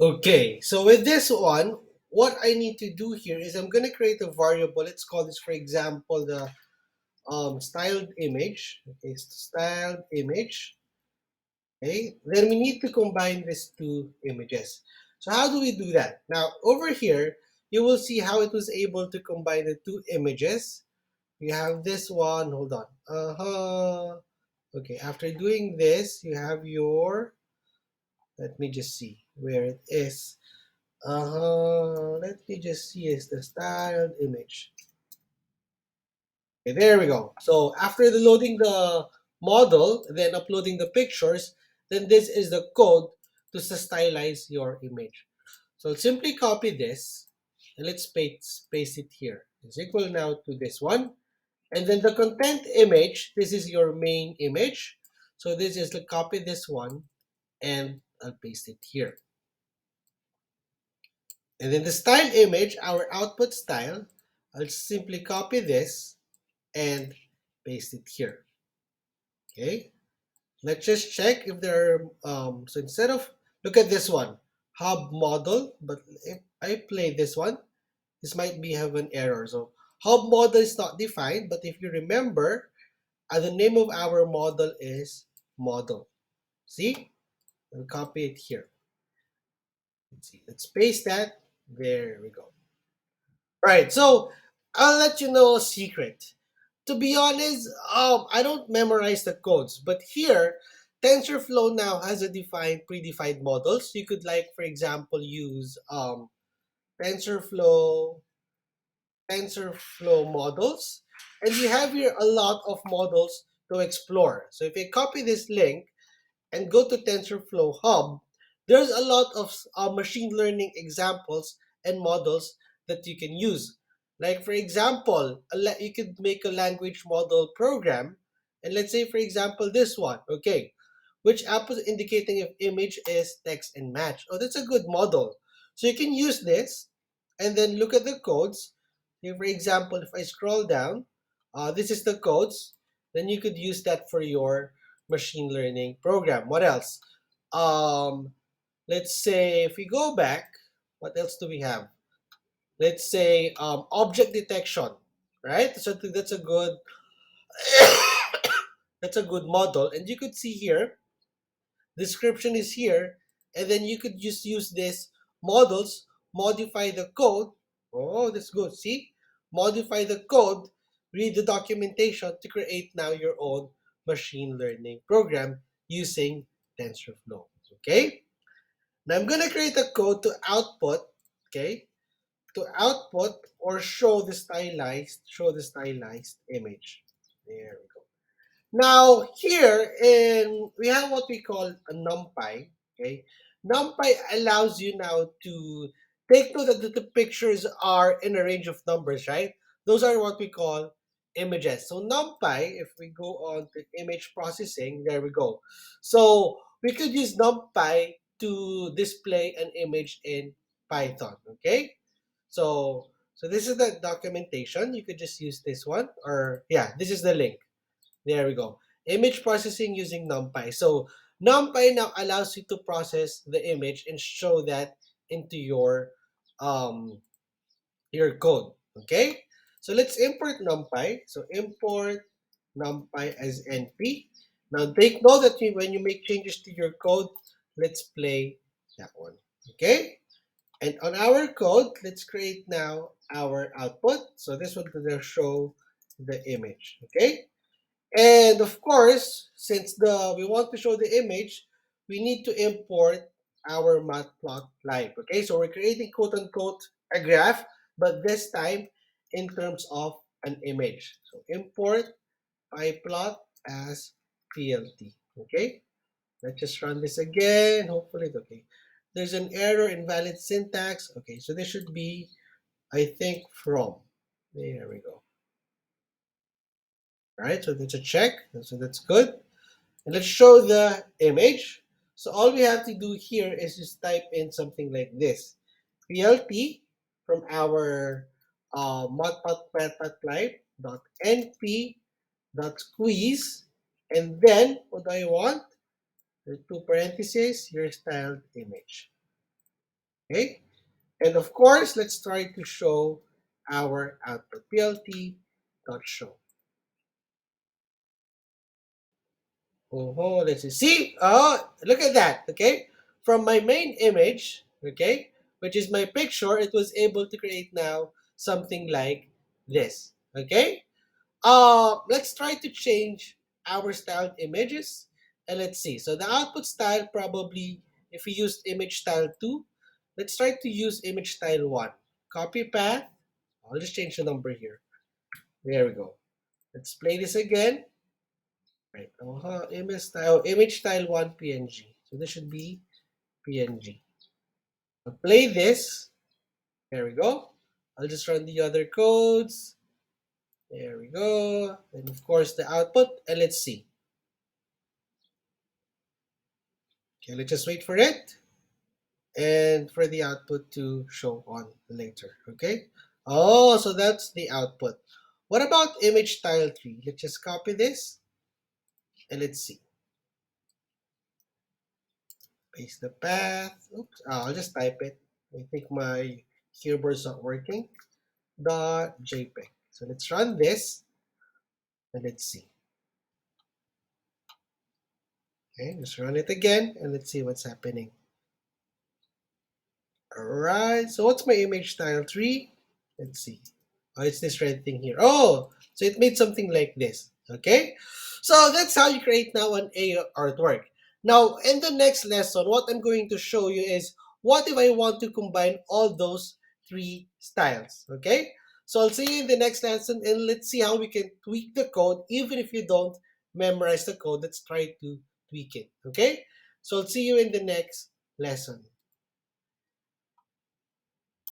Okay, so with this one, what I need to do here is I'm going to create a variable. Let's call this, for example, the styled image. Okay, styled image. Okay, then we need to combine these two images. So how do we do that? Now, over here, you will see how it was able to combine the two images. You have this one, hold on. Okay, after doing this, you have your, let me just see where it is. Let me just see is the styled image. Okay, there we go. So after the loading the model, then uploading the pictures, then this is the code to stylize your image. So simply copy this and let's paste it here. It's equal now to this one. And then the content image, this is your main image. So this is to copy this one and I'll paste it here. And then the style image, our output style, I'll simply copy this and paste it here. Okay, let's just check if there are, so instead of, look at this one, hub model, but if I play this one, this might be have an error. So hub model is not defined, but if you remember, the name of our model is model. See, I'll copy it here. Let's see, let's paste that. There we go. Right, so I'll let you know a secret. To be honest, I don't memorize the codes, but here, TensorFlow now has a predefined models. You could, like, for example, use TensorFlow, TensorFlow models, and you have here a lot of models to explore. So if you copy this link and go to TensorFlow Hub, there's a lot of machine learning examples and models that you can use. Like, for example, you could make a language model program, and let's say, for example, this one. Okay, which app is indicating if image is text and match. Oh, that's a good model. So you can use this and then look at the codes. Here, for example, if I scroll down, this is the codes. Then you could use that for your machine learning program. What else? Um, let's say if we go back, what else do we have? Let's say object detection, right? So that's a good that's a good model, and you could see here description is here, and then you could just use this models, modify the code. Oh, that's good. See, modify the code, read the documentation to create now your own machine learning program using TensorFlow. Okay. Now I'm gonna create a code to output. Okay, to output or show the stylized image. There we go. Now here in we have what we call a NumPy. Okay, NumPy allows you now to take note that the pictures are in a range of numbers, right? Those are what we call images. So NumPy, if we go on to image processing, there we go. So we could use NumPy to display an image in Python. Okay, so this is the documentation. You could just use this one, or yeah, this is the link. There we go. Image processing using NumPy. So NumPy now allows you to process the image and show that into um your code. Okay? So let's import NumPy. So import NumPy as NP. Now take note that when you make changes to your code, let's play that one. Okay? And on our code, let's create now our output. So this one will show the image. Okay? And of course, since we want to show the image, we need to import our matplotlib. Okay, so we're creating quote unquote a graph, but this time in terms of an image. So import pyplot as plt. Okay, let's just run this again. Hopefully it's okay. There's an error, invalid syntax. Okay, so this should be, I think, from. There we go. All right, so that's a check. So that's good. And let's show the image. So all we have to do here is just type in something like this. PLT from our matplotlib.np.squeeze. And then what do I want? The two parentheses, your styled image. Okay, and of course, let's try to show our output. plt.show. Oh, let's see. See? Oh, look at that. Okay, from my main image, okay, which is my picture, it was able to create now something like this. Okay. Let's try to change our styled images, and let's see. So the output style, probably if we used image style 2, let's try to use image style 1. Copy path. I'll just change the number here. There we go. Let's play this again. Right. Image style 1 PNG. So this should be PNG. I'll play this. There we go. I'll just run the other codes. There we go. And of course the output. And let's see. Okay, let's just wait for it and for the output to show on later. Okay. Oh, so that's the output. What about image style 3? Let's just copy this and let's see. Paste the path. Oops. I'll just type it. I think my keyboard's not working. .jpeg. So let's run this and let's see. Okay, just run it again and let's see what's happening. Alright, so what's my image style 3? Let's see. Oh, it's this red thing here. Oh, so it made something like this. Okay, so that's how you create now an A artwork. Now, in the next lesson, what I'm going to show you is what if I want to combine all those three styles. Okay, so I'll see you in the next lesson, and let's see how we can tweak the code. Even if you don't memorize the code, let's try to tweak it. Okay, so I'll see you in the next lesson.